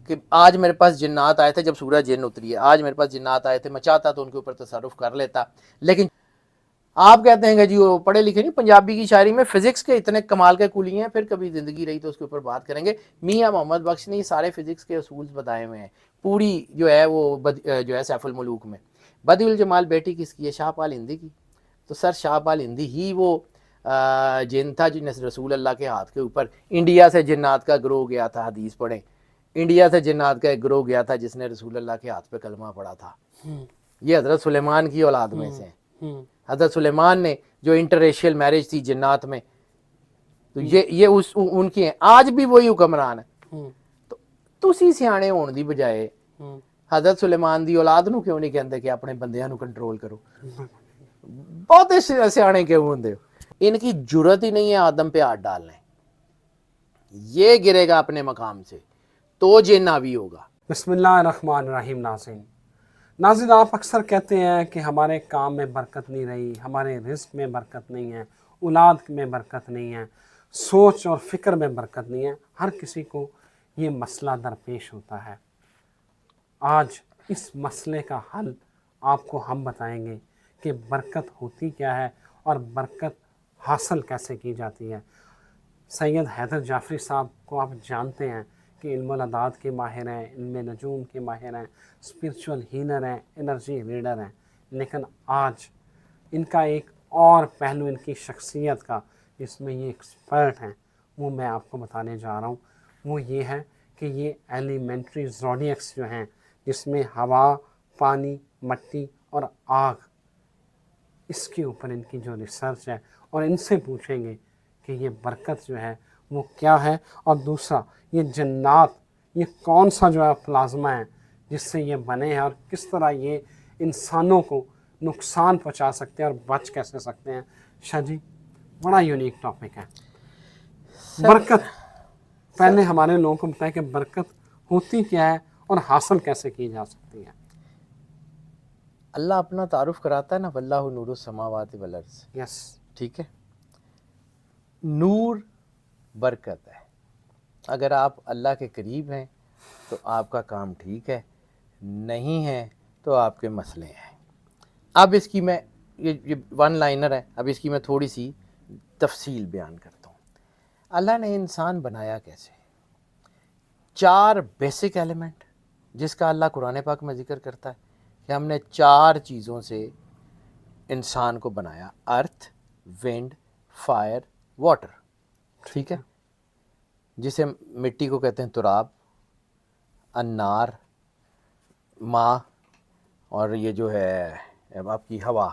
کہ آج میرے پاس جنات آئے تھے، جب سورج جن اتری ہے، آج میرے پاس جنات آئے تھے، میں چاہتا تو ان کے اوپر تصرف کر لیتا. لیکن آپ کہتے ہیں کہ جی وہ پڑھے لکھے نہیں. پنجابی کی شاعری میں فزکس کے اتنے کمال کے کلی ہیں، پھر کبھی زندگی رہی تو اس کے اوپر بات کریں گے. میاں محمد بخش نے سارے فزکس کے اصول بتائے ہوئے ہیں. پوری جو ہے وہ جو ہے سیف الملوک میں بدیع الجمال بیٹی کس کی ہے؟ شاہ پال ہندی کی. تو سر شاہ پال ہندی ہی وہ جن تھا جن رسول اللہ کے ہاتھ کے اوپر انڈیا سے جنات کا گروہ گیا تھا. حدیث پڑھیں، انڈیا سے جنات کا ایک گروہ گیا تھا جس نے رسول اللہ کے ہاتھ پہ کلمہ پڑھا تھا. یہ حضرت سلیمان کی اولاد میں سے ہیں. حضرت سلیمان نے جو انٹر ریشیل میرج تھی جنات میں، تو یہ ان کی ہیں. آج بھی وہی حکمران ہے. تو تسی سیانے ہون دی بجائے حضرت سلیمان دی اولاد نو کیوں نہیں کہندے کہ اپنے بندیاں نو کنٹرول کرو؟ بہت سیانے کیوں ہوندے ہو؟ ان کی جرت ہی نہیں ہے آدم پہ ہاتھ ڈالنے. یہ گرے گا اپنے مقام سے تو جن آوی ہوگا. بسم اللہ الرحمن الرحیم. ناظرین آپ اکثر کہتے ہیں کہ ہمارے کام میں برکت نہیں رہی، ہمارے رزق میں برکت نہیں ہے، اولاد میں برکت نہیں ہے، سوچ اور فکر میں برکت نہیں ہے. ہر کسی کو یہ مسئلہ درپیش ہوتا ہے. آج اس مسئلے کا حل آپ کو ہم بتائیں گے کہ برکت ہوتی کیا ہے اور برکت حاصل کیسے کی جاتی ہے. سید حیدر جعفری صاحب کو آپ جانتے ہیں کہ علم العداد کے ماہر ہیں، علم نجوم کے ماہر ہیں، اسپرچول ہیلر ہیں، انرجی ریڈر ہیں. لیکن آج ان کا ایک اور پہلو ان کی شخصیت کا جس میں یہ ایکسپرٹ ہیں وہ میں آپ کو بتانے جا رہا ہوں. وہ یہ ہے کہ یہ ایلیمنٹری زوڈیکس جو ہیں جس میں ہوا، پانی، مٹی اور آگ، اس کے اوپر ان کی جو ریسرچ ہے، اور ان سے پوچھیں گے کہ یہ برکت جو ہے وہ کیا ہے. اور دوسرا یہ جنات یہ کون سا جو ہے پلازمہ ہے جس سے یہ بنے ہیں اور کس طرح یہ انسانوں کو نقصان پہنچا سکتے ہیں اور بچ کیسے سکتے ہیں. شاہ جی بڑا یونیک ٹاپک ہے برکت. پہلے ہمارے لوگوں کو بتائیں کہ برکت ہوتی کیا ہے اور حاصل کیسے کی جا سکتی ہے. اللہ اپنا تعارف کراتا ہے نا، واللہ نور السماوات والارض. یس. ٹھیک ہے، نور برکت ہے. اگر آپ اللہ کے قریب ہیں تو آپ کا کام ٹھیک ہے، نہیں ہے تو آپ کے مسئلے ہیں. اب اس کی میں یہ ون لائنر ہے، اب اس کی میں تھوڑی سی تفصیل بیان کرتا ہوں. اللہ نے انسان بنایا کیسے؟ 4 بیسک ایلیمنٹ جس کا اللہ قرآن پاک میں ذکر کرتا ہے کہ ہم نے 4 چیزوں سے انسان کو بنایا: ارتھ، ونڈ، فائر، واٹر. ٹھیک ہے، جسے مٹی کو کہتے ہیں تراب، النار ماء، اور یہ جو ہے آپ کی ہوا.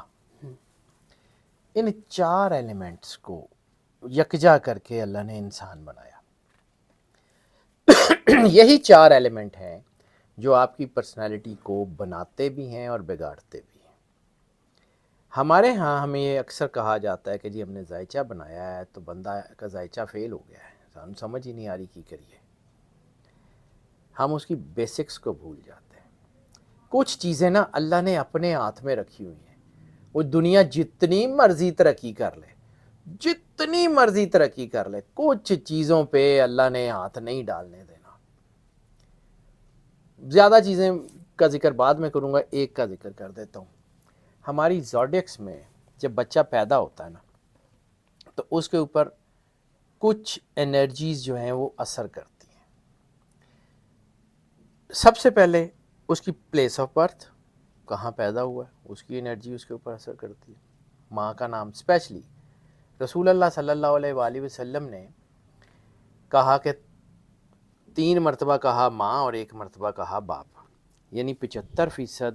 ان 4 ایلیمنٹس کو یکجا کر کے اللہ نے انسان بنایا. یہی 4 ایلیمنٹ ہیں جو آپ کی پرسنالٹی کو بناتے بھی ہیں اور بگاڑتے بھی ہیں. ہمارے ہاں ہمیں یہ اکثر کہا جاتا ہے کہ جی ہم نے ذائچہ بنایا ہے تو بندہ کا ذائچہ فیل ہو گیا ہے، ہم سمجھ ہی نہیں آ رہی کی کریے. ہم اس کی بیسکس کو بھول جاتے ہیں. کچھ چیزیں نا اللہ نے اپنے ہاتھ میں رکھی ہوئی ہیں. وہ دنیا جتنی مرضی ترقی کر لے، جتنی مرضی ترقی کر لے، کچھ چیزوں پہ اللہ نے ہاتھ نہیں ڈالنے دینا. زیادہ چیزیں کا ذکر بعد میں کروں گا، ایک کا ذکر کر دیتا ہوں. ہماری زوڈیکس میں جب بچہ پیدا ہوتا ہے نا تو اس کے اوپر کچھ انرجیز جو ہیں وہ اثر کرتی ہیں. سب سے پہلے اس کی پلیس آف برتھ، کہاں پیدا ہوا ہے، اس کی انرجی اس کے اوپر اثر کرتی ہے. ماں کا نام، اسپیشلی رسول اللہ صلی اللہ علیہ وآلہ وسلم نے کہا کہ 3 مرتبہ کہا ماں اور 1 مرتبہ کہا باپ، یعنی 75%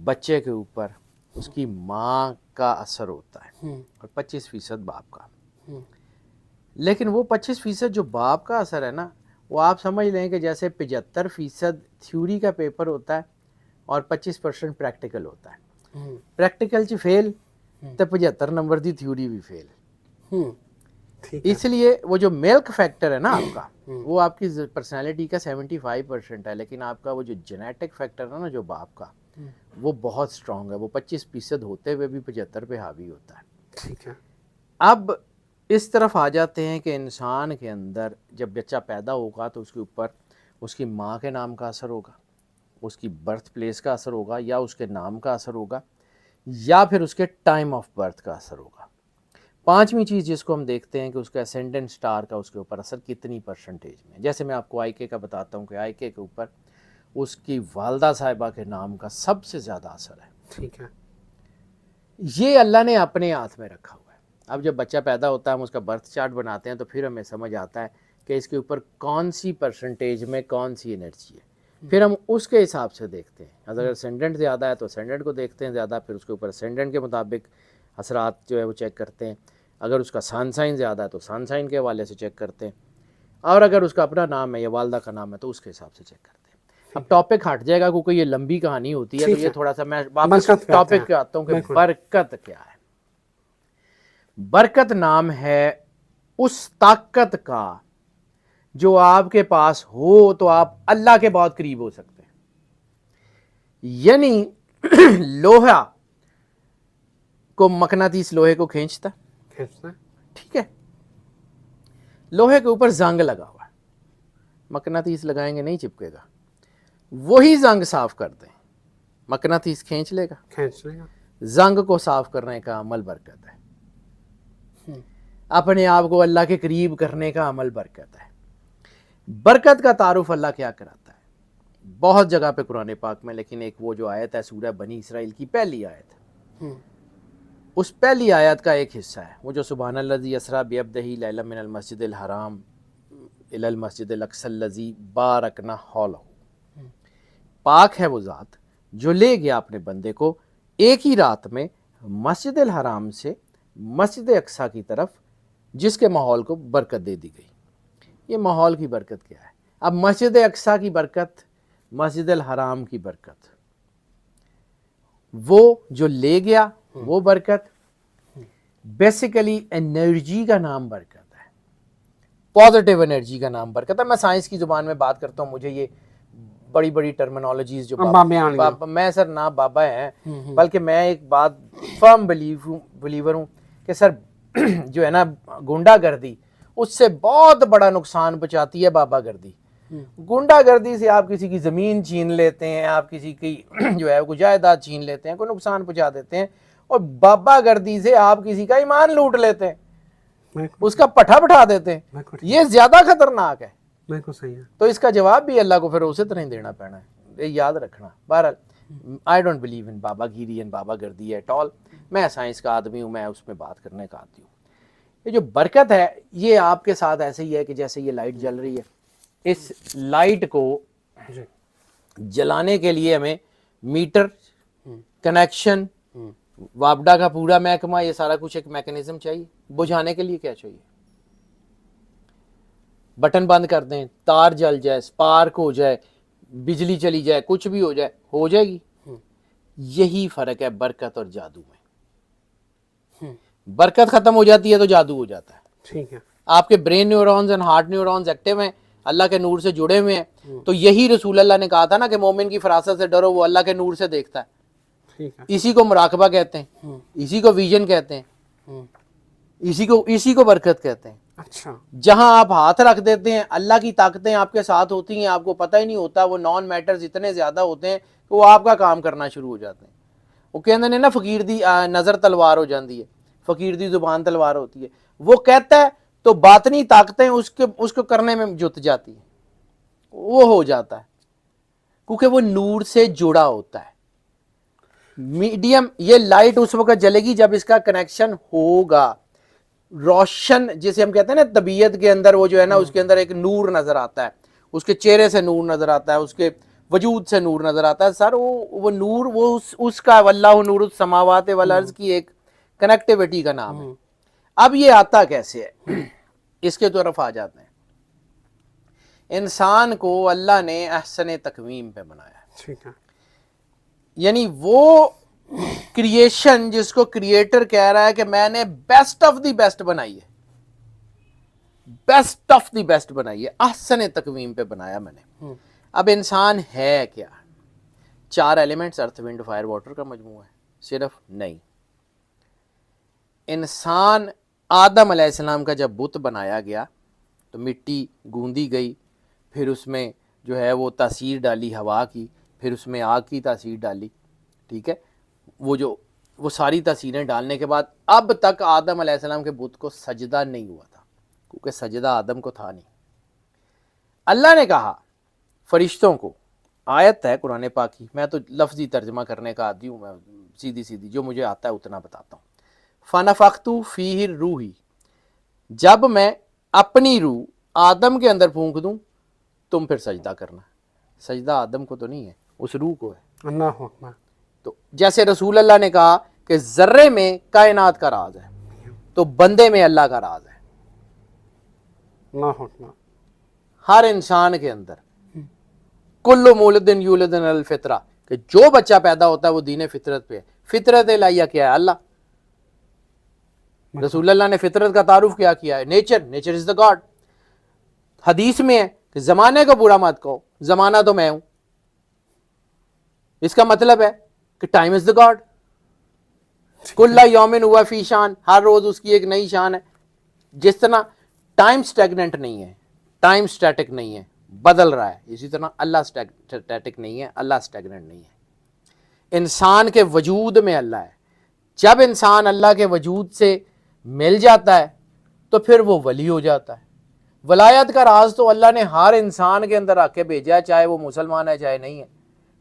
بچے کے اوپر اس کی ماں کا اثر ہوتا ہے اور 25% باپ کا. لیکن وہ 25% جو باپ کا اثر ہے نا، وہ آپ سمجھ لیں کہ جیسے 75% تھیوری کا پیپر ہوتا ہے اور 25% پریکٹیکل ہوتا ہے. پریکٹیکل چ فیل تو 75 نمبر دی تھیوری بھی فیل. اس لیے وہ جو ملک فیکٹر ہے نا آپ کا، وہ آپ کی پرسنالٹی کا 75% ہے، لیکن آپ کا وہ جو جینیٹک فیکٹر ہے نا جو باپ کا، وہ بہت اسٹرانگ ہے. وہ 25% ہوتے ہوئے بھی 75 پہ حاوی ہوتا ہے. ٹھیک ہے. اب اس طرف آ جاتے ہیں کہ انسان کے اندر جب بچہ پیدا ہوگا تو اس کے اوپر اس کی ماں کے نام کا اثر ہوگا, اس کی برتھ پلیس کا اثر ہوگا, یا اس کے نام کا اثر ہوگا, یا پھر اس کے ٹائم آف برتھ کا اثر ہوگا. پانچویں چیز جس کو ہم دیکھتے ہیں کہ اس کا اسینڈنٹ سٹار کا اس کے اوپر اثر کتنی پرسنٹیج میں. جیسے میں آپ کو آئی کے کا بتاتا ہوں کہ آئی کے اوپر اس کی والدہ صاحبہ کے نام کا سب سے زیادہ اثر ہے. ٹھیک ہے. یہ اللہ نے اپنے ہاتھ میں رکھا ہوا ہے. اب جب بچہ پیدا ہوتا ہے ہم اس کا برتھ چارٹ بناتے ہیں تو پھر ہمیں سمجھ آتا ہے کہ اس کے اوپر کون سی پرسنٹیج میں کون سی انرجی ہے. پھر ہم اس کے حساب سے دیکھتے ہیں. اگر اسینڈنٹ زیادہ ہے تو اسینڈنٹ کو دیکھتے ہیں زیادہ, پھر اس کے اوپر اسینڈنٹ کے مطابق اثرات جو ہے وہ چیک کرتے ہیں. اگر اس کا سن سائن زیادہ ہے تو سن سائن کے حوالے سے چیک کرتے ہیں, اور اگر اس کا اپنا نام ہے یا والدہ کا نام ہے تو اس کے حساب سے چیک کرتے ہیں. اب ٹاپک ہٹ جائے گا کیونکہ یہ لمبی کہانی ہوتی ہے, تو یہ تھوڑا سا میں واپس ٹاپک پہ آتا ہوں کہ برکت کیا ہے. برکت نام ہے اس طاقت کا جو آپ کے پاس ہو تو آپ اللہ کے بہت قریب ہو سکتے ہیں. یعنی لوہا کو مقناطیس لوہے کو کھینچتا, ٹھیک ہے, لوہے کے اوپر زنگ لگا ہوا ہے, مقناطیس لگائیں گے نہیں چپکے گا, وہی زنگ صاف کر دیں مقناطیس کھینچ لے گا. زنگ کو صاف کرنے کا عمل برکت ہے, اپنے آپ کو اللہ کے قریب کرنے کا عمل برکت ہے. برکت کا تعارف اللہ کیا کراتا ہے بہت جگہ پہ قرآن پاک میں, لیکن ایک وہ جو آیت ہے سورہ بنی اسرائیل کی پہلی آیت, اس پہلی آیت کا ایک حصہ ہے وہ جو سبحان الذی اسریٰ بعبدہ لیلا من المسجد الحرام الی المسجد الاقصی الذی بارکنا حولہ. پاک ہے وہ ذات جو لے گیا اپنے بندے کو ایک ہی رات میں مسجد الحرام سے مسجد اقصیٰ کی طرف, جس کے ماحول کو برکت دے دی گئی. یہ ماحول کی برکت کیا ہے؟ اب مسجد اقصیٰ کی برکت, مسجد الحرام کی برکت, وہ جو لے گیا وہ برکت. بیسیکلی انرجی کا نام برکت ہے, پازیٹیو انرجی کا نام برکت ہے. میں سائنس کی زبان میں بات کرتا ہوں, مجھے یہ بڑی بڑی ٹرمینالوجیز جو میں سر نہ بابا ہیں, بلکہ میں ایک بات فرم بلیور ہوں کہ سر جو ہے نا گنڈا گردی اس سے بہت بڑا نقصان پہنچاتی ہے بابا گردی. گنڈا گردی سے آپ کسی کی زمین چھین لیتے ہیں, آپ کسی کی جو ہے کوئی جائیداد چھین لیتے ہیں, کوئی نقصان پہنچا دیتے ہیں, اور بابا گردی سے آپ کسی کا ایمان لوٹ لیتے ہیں, اس کا پٹھا بٹھا دیتے ہیں. یہ زیادہ خطرناک ہے. تو اس کا جواب بھی اللہ کو پھر اسی طرح ہی دینا پڑنا ہے, یہ یاد رکھنا. بہرحال آئی ڈونٹ بلیو ان بابا گیری اینڈ بابا گردی ایٹ آل. میں سائنس کا آدمی ہوں, میں اس میں بات کرنے کا آتی ہوں. یہ جو برکت ہے یہ آپ کے ساتھ ایسے ہی ہے کہ جیسے یہ لائٹ جل رہی ہے, اس لائٹ کو جلانے کے لیے ہمیں میٹر کنیکشن, وابڈا کا پورا محکمہ, یہ سارا کچھ ایک میکنزم چاہیے. بجھانے کے لیے کیا چاہیے؟ بٹن بند کر دیں, تار جل جائے, سپارک ہو جائے, بجلی چلی جائے, کچھ بھی ہو جائے, ہو جائے گی. یہی فرق ہے برکت اور جادو میں. برکت ختم ہو جاتی ہے تو جادو ہو جاتا ہے. ٹھیک ہے. آپ کے برین نیورونز اور ہارٹ نیورونز ایکٹیو ہیں, اللہ کے نور سے جڑے ہوئے ہیں. تو یہی رسول اللہ نے کہا تھا نا کہ مومن کی فراست سے ڈرو, وہ اللہ کے نور سے دیکھتا ہے. اسی کو مراقبہ کہتے ہیں, اسی کو ویژن کہتے ہیں, اسی کو برکت کہتے ہیں. اچھا. جہاں آپ ہاتھ رکھ دیتے ہیں اللہ کی طاقتیں آپ کے ساتھ ہوتی ہیں, آپ کو پتہ ہی نہیں ہوتا. وہ نان میٹرز اتنے زیادہ ہوتے ہیں کہ وہ آپ کا کام کرنا شروع ہو جاتے ہیں. وہ کہتے ہیں نا فقیر دی نظر تلوار ہو جاتی ہے, فقیر دی زبان تلوار ہوتی ہے. وہ کہتا ہے تو باطنی طاقتیں اس کو کرنے میں جت جاتی ہیں, وہ ہو جاتا ہے کیونکہ وہ نور سے جڑا ہوتا ہے. میڈیم, یہ لائٹ اس وقت جلے گی جب اس کا کنیکشن ہوگا. روشن جسے ہم کہتے ہیں نا طبیعت کے اندر, وہ جو ہے نا اس کے اندر ایک نور نظر آتا ہے, اس کے چہرے سے نور نظر آتا ہے, اس کے وجود سے نور نظر آتا ہے. سر وہ نور, وہ اس کا واللہ نور السماوات والارض کی ایک کنیکٹیوٹی کا نام ہے. اب یہ آتا کیسے ہے, اس کے طرف آ جاتے ہیں. انسان کو اللہ نے احسن تقویم پہ بنایا. ٹھیک ہے. یعنی وہ کریشن جس کو کریٹر کہہ رہا ہے کہ میں نے بیسٹ آف دی بیسٹ بنائی ہے, بیسٹ آف دی بیسٹ بنائی ہے, احسن تقویم پہ بنایا میں نے. اب انسان ہے کیا؟ 4 ایلیمنٹس, ارتھ ونڈ فائر واٹر کا مجموعہ ہے صرف نہیں. انسان آدم علیہ السلام کا جب بت بنایا گیا تو مٹی گوندی گئی, پھر اس میں جو ہے وہ تاثیر ڈالی ہوا کی، پھر اس میں آگ کی تاثیر ڈالی، ٹھیک ہے، وہ ساری تاثیریں ڈالنے کے بعد اب تک آدم علیہ السلام کے بت کو سجدہ نہیں ہوا تھا، کیونکہ سجدہ آدم کو تھا نہیں۔ اللہ نے کہا فرشتوں کو، آیت ہے قرآن پاک کی، میں تو لفظی ترجمہ کرنے کا عادی ہوں، میں سیدھی جو مجھے آتا ہے اتنا بتاتا ہوں۔ فَنَفَخْتُ فِيهِ الرُّوحِ، جب میں اپنی روح آدم کے اندر پھونک دوں تم پھر سجدہ کرنا۔ سجدہ آدم کو تو نہیں ہے، اس روح کو ہے۔ اللہ اکبر۔ تو جیسے رسول اللہ نے کہا کہ ذرے میں کائنات کا راز ہے، تو بندے میں اللہ کا راز ہے۔ اللہ اکبر۔ ہر انسان کے اندر کل مولد یولد علی الفطرہ، کہ جو بچہ پیدا ہوتا ہے وہ دین فطرت پہ ہے۔ فطرت الہیہ کیا ہے؟ اللہ۔ رسول اللہ نے فطرت کا تعارف کیا ہے؟ Nature is the God. حدیث میں ہے کہ زمانے کو برا مت کہو، زمانہ تو میں ہوں۔ اس کا مطلب ہے کہ ٹائم از دا گاڈ، کل یومن ہوا فی شان، ہر روز اس کی ایک نئی شان ہے۔ جس طرح ٹائم سٹیگننٹ نہیں ہے، ٹائم سٹیٹک نہیں ہے، بدل رہا ہے، اسی طرح اللہ سٹیٹک نہیں ہے، اللہ سٹیگننٹ نہیں ہے۔ انسان کے وجود میں اللہ ہے۔ جب انسان اللہ کے وجود سے مل جاتا ہے تو پھر وہ ولی ہو جاتا ہے۔ ولایت کا راز تو اللہ نے ہر انسان کے اندر رکھ کے بھیجا ہے، چاہے وہ مسلمان ہے چاہے نہیں ہے،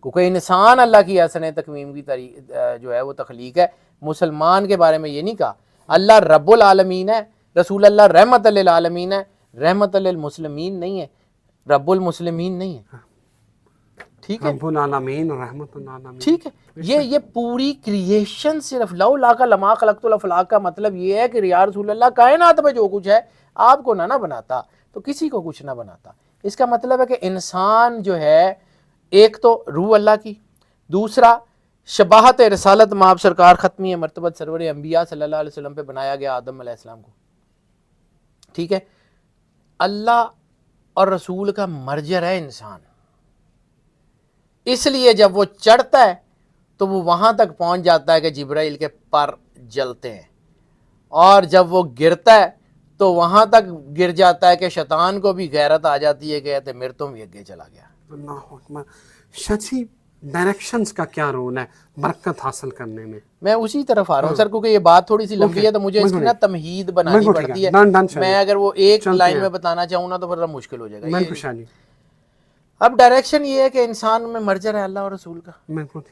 کیونکہ انسان اللہ کی احسن تکوین کی جو ہے وہ تخلیق ہے۔ مسلمان کے بارے میں یہ نہیں کہا اللہ رب العالمین ہے، رسول اللہ رحمت للعالمین ہے، رحمت للمسلمین نہیں ہے، رب المسلمین نہیں ہے، ٹھیک ہے، رب العالمین رحمت العالمین، ٹھیک ہے۔ یہ پوری کریشن صرف لولا کا لما خلقت الافلاق کا مطلب یہ ہے کہ یا رسول اللہ کائنات میں جو کچھ ہے آپ کو نہ بناتا تو کسی کو کچھ نہ بناتا۔ اس کا مطلب ہے کہ انسان جو ہے ایک تو روح اللہ کی، دوسرا شباہت رسالت مآب سرکار ختمی مرتبہ سرور انبیاء صلی اللہ علیہ وسلم پہ بنایا گیا آدم علیہ السلام کو، ٹھیک ہے۔ اللہ اور رسول کا مرجر ہے انسان، اس لیے جب وہ چڑھتا ہے تو وہ وہاں تک پہنچ جاتا ہے کہ جبرائیل کے پر جلتے ہیں، اور جب وہ گرتا ہے تو وہاں تک گر جاتا ہے کہ شیطان کو بھی غیرت آ جاتی ہے کہ کہتے مر تم بھی اگے چلا گیا۔ اللہ اکبر۔ شاچی ڈائریکشنز کا کیا رول ہے برکت حاصل کرنے میں؟ میں اسی طرف آ رہا ہوں سر، کیونکہ یہ بات تھوڑی سی لمبی ہے تو مجھے اس کی نا تمہید بنانی پڑتی ہے۔ میں اگر وہ ایک لائن میں بتانا چاہوں نا تو پھر مشکل ہو جائے گا۔ اب ڈائریکشن یہ ہے کہ انسان میں مرجر ہے اللہ اور رسول کا،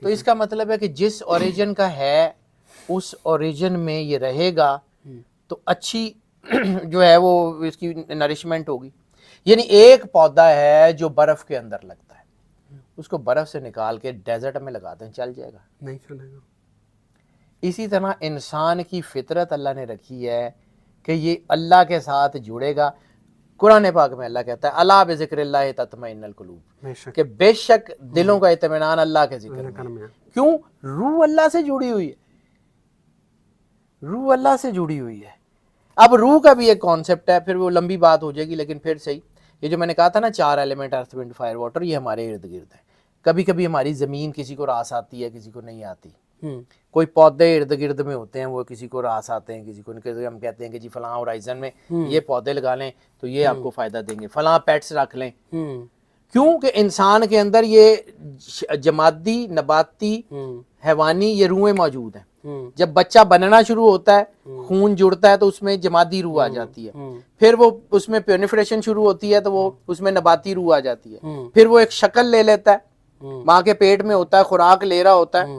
تو اس کا مطلب ہے کہ جس اوریجن کا ہے اس اوریجن میں یہ رہے گا تو اچھی جو ہے وہ اس کی نرشمنٹ ہوگی۔ یعنی ایک پودا ہے جو برف کے اندر لگتا ہے، اس کو برف سے نکال کے ڈیزرٹ میں لگا دیں چل جائے گا؟ نہیں چلے گا۔ اسی طرح انسان کی فطرت اللہ نے رکھی ہے کہ یہ اللہ کے ساتھ جڑے گا۔ قرآن پاک میں اللہ کہتا ہے الا بذکر اللہ تطمئن القلوب، کہ بے شک دلوں کا اطمینان اللہ کے ذکر میں۔ کیوں؟ روح اللہ سے جڑی ہوئی ہے، روح اللہ سے جڑی ہوئی ہے۔ اب روح کا بھی ایک کانسیپٹ ہے، پھر وہ لمبی بات ہو جائے گی، لیکن پھر صحیح، یہ جو میں نے کہا تھا نا 4 ایلیمنٹ ارتھ ونڈ فائر واٹر، یہ ہمارے ارد گرد ہے۔ کبھی کبھی ہماری زمین کسی کو راس آتی ہے کسی کو نہیں آتی، کوئی پودے ارد گرد میں ہوتے ہیں وہ کسی کو راس آتے ہیں کسی کو نہیں۔ ہم کہتے ہیں کہ جی فلاں ہورائزن میں یہ پودے لگا لیں تو یہ آپ کو فائدہ دیں گے، فلاں پیٹس رکھ لیں۔ کیوں کہ انسان کے اندر یہ جمادی، نباتی، حیوانی یہ روحیں موجود ہیں۔ جب بچہ بننا شروع ہوتا ہے خون جڑتا ہے تو اس میں جمادی روح آ جاتی ہے، پھر وہ اس میں پیونیفریشن شروع ہوتی ہے تو وہ اس میں نباتی روح آ جاتی ہے، پھر وہ ایک شکل لے لیتا ہے، ماں کے پیٹ میں ہوتا ہے، خوراک لے رہا ہوتا ہے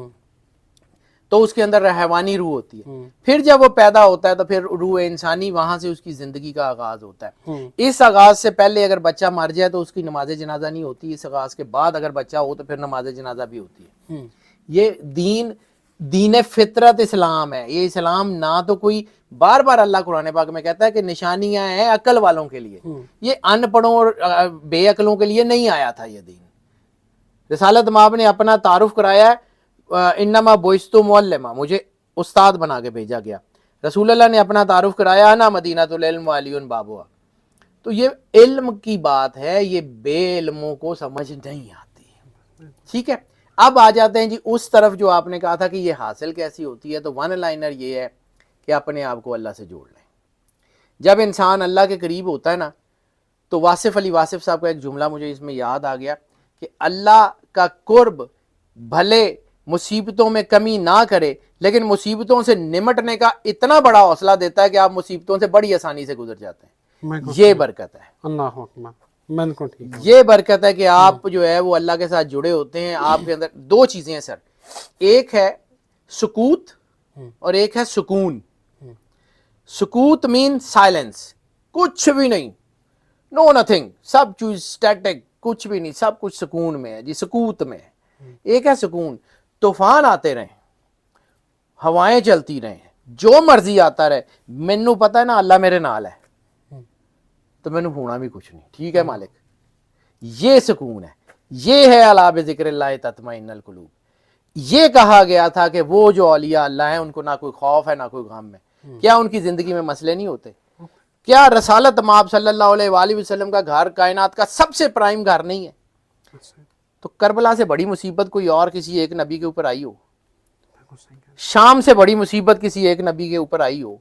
تو اس کے اندر حیوانی روح ہوتی ہے، پھر جب وہ پیدا ہوتا ہے تو پھر روح انسانی، وہاں سے اس کی زندگی کا آغاز ہوتا ہے۔ اس آغاز سے پہلے اگر بچہ مر جائے تو اس کی نماز جنازہ نہیں ہوتی، اس آغاز کے بعد اگر بچہ ہو تو پھر نماز جنازہ بھی ہوتی ہے۔ یہ دین فطرت اسلام ہے، یہ اسلام نہ تو کوئی، بار بار اللہ قرآن پاک میں کہتا ہے کہ نشانیاں ہیں عقل والوں کے لیے، یہ ان پڑھوں اور بے عقلوں کے لیے نہیں آیا تھا یہ دین۔ رسالت مآب نے اپنا تعارف کرایا ہے، انما بعثت معلما، مجھے استاد بنا کے بھیجا گیا۔ رسول اللہ نے اپنا تعارف کرایا انا مدینۃ العلم وعلی بابها۔ تو یہ علم کی بات ہے، یہ بے علموں کو سمجھ نہیں آتی، ٹھیک ہے۔ اب آ جاتے ہیں جی اس طرف جو آپ نے کہا تھا کہ یہ حاصل کیسی ہوتی ہے، تو ون لائنر یہ ہے کہ اپنے آپ کو اللہ سے جوڑ لیں۔ جب انسان اللہ کے قریب ہوتا ہے نا تو واصف علی واصف صاحب کا ایک جملہ مجھے اس میں یاد آ گیا کہ اللہ کا قرب بھلے مصیبتوں میں کمی نہ کرے لیکن مصیبتوں سے نمٹنے کا اتنا بڑا حوصلہ دیتا ہے کہ آپ مصیبتوں سے بڑی آسانی سے گزر جاتے ہیں. یہ برکت ہے. اللہ اکبر. بالکل ٹھیک. یہ برکت ہے کہ آپ جو ہے وہ اللہ کے ساتھ جڑے ہوتے ہیں. آپ کے اندر دو چیزیں ہیں سر, ایک ہے سکوت اور ایک ہے سکون. سکوت مین سائلنس, کچھ بھی نہیں, نو نتھنگ, سب چیز اسٹیٹک, کچھ بھی نہیں, سب کچھ سکون میں ہے جی, سکوت میں ہے. ایک ہے سکون, طوفان آتے رہیں, ہوائیں چلتی رہیں, جو مرضی آتا رہے, مینوں پتہ ہے نا اللہ میرے نال ہے تو مینوں ہونا بھی کچھ نہیں, ٹھیک ہے مالک. یہ سکون ہے, یہ ہے الا بذکر اللہ تطمئن القلوب. یہ کہا گیا تھا کہ وہ جو اولیاء اللہ ہیں ان کو نہ کوئی خوف ہے نہ کوئی غم ہے. کیا ان کی زندگی میں مسئلے نہیں ہوتے؟ کیا رسالت مآب صلی اللہ علیہ وآلہ وسلم کا گھر کائنات کا سب سے پرائم گھر نہیں ہے؟ تو کربلا سے بڑی مصیبت کوئی اور کسی ایک نبی کے اوپر آئی ہو؟ شام سے بڑی مصیبت کسی ایک نبی کے اوپر آئی ہو؟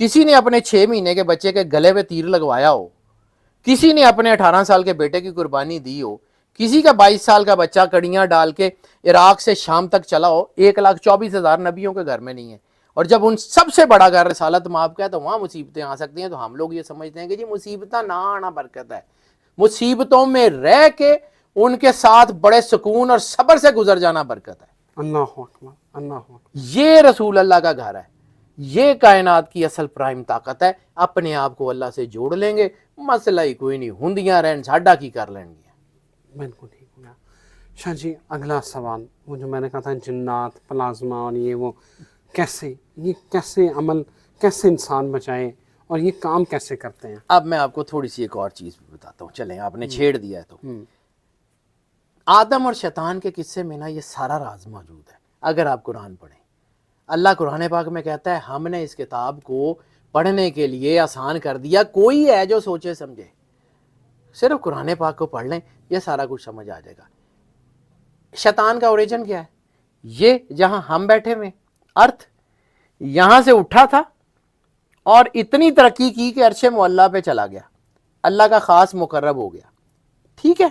کسی نے اپنے 6 مہینے کے بچے کے گلے پہ تیر لگوایا ہو؟ کسی نے اپنے 18 سال کے بیٹے کی قربانی دی ہو؟ کسی کا 22 سال کا بچہ کڑیاں ڈال کے عراق سے شام تک چلا ہو؟ 1,24,000 نبیوں کے گھر میں نہیں ہے. اور جب ان سب سے بڑا گھر رسالت مآب کا ہے تو وہاں مصیبتیں آ سکتی ہیں. تو ہم لوگ یہ سمجھتے ہیں کہ جی مصیبتیں نہ آنا برکت ہے. مصیبتوں میں رہ کے ان کے ساتھ بڑے سکون اور صبر سے گزر جانا برکت ہے. اللہ اکبر. اللہ اکبر. یہ رسول اللہ کا گھر ہے, یہ کائنات کی اصل پرائم طاقت ہے. اپنے آپ کو اللہ سے جوڑ لیں گے, مسئلہ ہی کوئی نہیں, ہندیاں رہن ساڈا کی کر لیں گے. بالکل ٹھیک ہو گیا. شاہ جی اگلا سوال, وہ جو میں نے کہا تھا جنات, پلازما اور یہ وہ, کیسے عمل, کیسے انسان بچائے اور یہ کام کیسے کرتے ہیں؟ اب میں آپ کو تھوڑی سی ایک اور چیز بتاتا ہوں, چلیں آپ نے چھیڑ دیا ہے تو. آدم اور شیطان کے قصے میں نا یہ سارا راز موجود ہے. اگر آپ قرآن پڑھیں, اللہ قرآن پاک میں کہتا ہے ہم نے اس کتاب کو پڑھنے کے لیے آسان کر دیا, کوئی ہے جو سوچے سمجھے, صرف قرآن پاک کو پڑھ لیں یہ سارا کچھ سمجھ آ جائے گا. شیطان کا اوریجن کیا ہے؟ یہ جہاں ہم بیٹھے ہوئے ارتھ, یہاں سے اٹھا تھا اور اتنی ترقی کی کہ عرش معلیٰ پہ چلا گیا, اللہ کا خاص مقرب ہو گیا. ٹھیک ہے,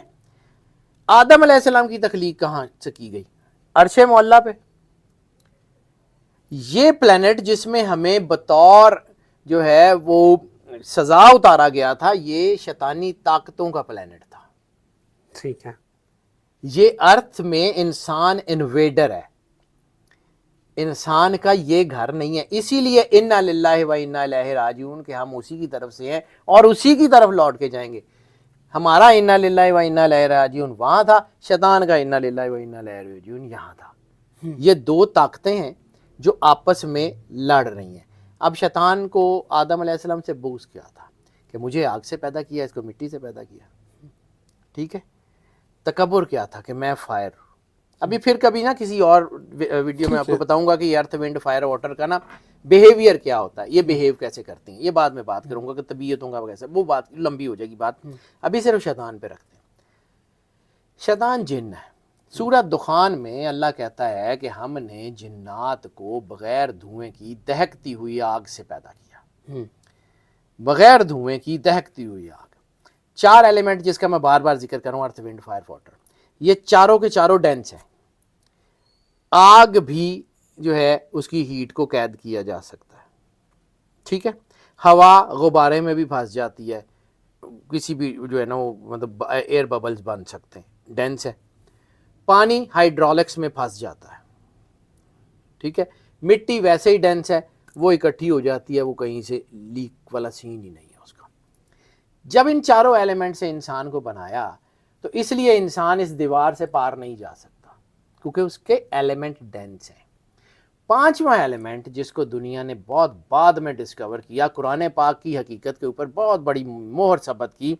آدم علیہ السلام کی تخلیق کہاں سے کی گئی؟ عرش معلیٰ پہ. یہ پلینٹ جس میں ہمیں بطور جو ہے وہ سزا اتارا گیا تھا, یہ شیطانی طاقتوں کا پلینٹ تھا. ٹھیک ہے. یہ ارتھ میں انسان انویڈر ہے, انسان کا یہ گھر نہیں ہے. اسی لیے انا للہ و انا الیہ راجعون کہ ہم اسی کی طرف سے ہیں اور اسی کی طرف لوٹ کے جائیں گے. ہمارا انا للہ و انا الیہ راجعون وہاں تھا, شیطان کا انا للہ و انا الیہ راجعون یہاں تھا. یہ دو طاقتیں ہیں جو آپس میں لڑ رہی ہیں. اب شیطان کو آدم علیہ السلام سے بغض کیا تھا کہ مجھے آگ سے پیدا کیا, اس کو مٹی سے پیدا کیا. ٹھیک ہے. تکبر کیا تھا کہ میں فائر. ابھی پھر کبھی نا کسی اور ویڈیو میں آپ کو بتاؤں گا کہ یہ ارتھ ونڈ فائر واٹر کا نا بیہیویئر کیا ہوتا ہے, یہ بیہیو کیسے کرتے ہیں, یہ بعد میں بات کروں گا کہ طبیعتوں کا کیسے, وہ بات لمبی ہو جائے گی بات. ابھی صرف شیطان پہ رکھتے ہیں. شیطان جن ہے. سورہ دخان میں اللہ کہتا ہے کہ ہم نے جنات کو بغیر دھوئیں کی دہکتی ہوئی آگ سے پیدا کیا. بغیر دھوئیں کی دہکتی ہوئی آگ. 4 ایلیمنٹ جس کا میں بار بار ذکر کروں, ارتھ ونڈ فائر واٹر, یہ چاروں کے چاروں ڈینس ہیں. آگ بھی جو ہے اس کی ہیٹ کو قید کیا جا سکتا ہے. ٹھیک ہے. ہوا غبارے میں بھی پھنس جاتی ہے, کسی بھی جو ہے نا وہ مطلب ایئر ببلز بن سکتے ہیں, ڈینس ہے. پانی ہائیڈرولکس میں پھنس جاتا ہے. ٹھیک ہے. مٹی ویسے ہی ڈینس ہے, وہ اکٹھی ہو جاتی ہے, وہ کہیں سے لیک والا سین ہی نہیں ہے اس کا. جب ان چاروں ایلیمنٹ سے انسان کو بنایا تو اس لیے انسان اس دیوار سے پار نہیں جا سکتا کیونکہ اس کے ایلیمنٹ ڈینس ہیں. 5واں ایلیمنٹ جس کو دنیا نے بہت بعد میں ڈسکور کیا, قرآن پاک کی حقیقت کے اوپر بہت بڑی مہر ثبت کی,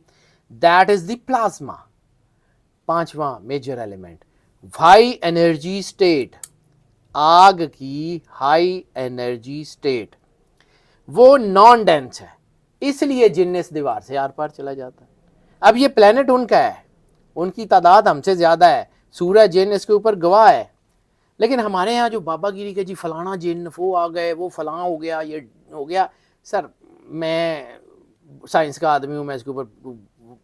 دیٹ از دی پلازما. 5واں major element, high energy state, آگ کی ہائی انرجی سٹیٹ, وہ نان ڈینس ہے, اس لیے جن اس دیوار سے آر پار چلا جاتا ہے. اب یہ پلینٹ ان کا ہے, ان کی تعداد ہم سے زیادہ ہے, سورج جن اس کے اوپر گواہ ہے. لیکن ہمارے ہاں جو بابا گیری کے جی فلانا جن وہ آ گئے, وہ فلاں ہو گیا, یہ ہو گیا. سر میں سائنس کا آدمی ہوں, میں اس کے اوپر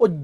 ਉਹ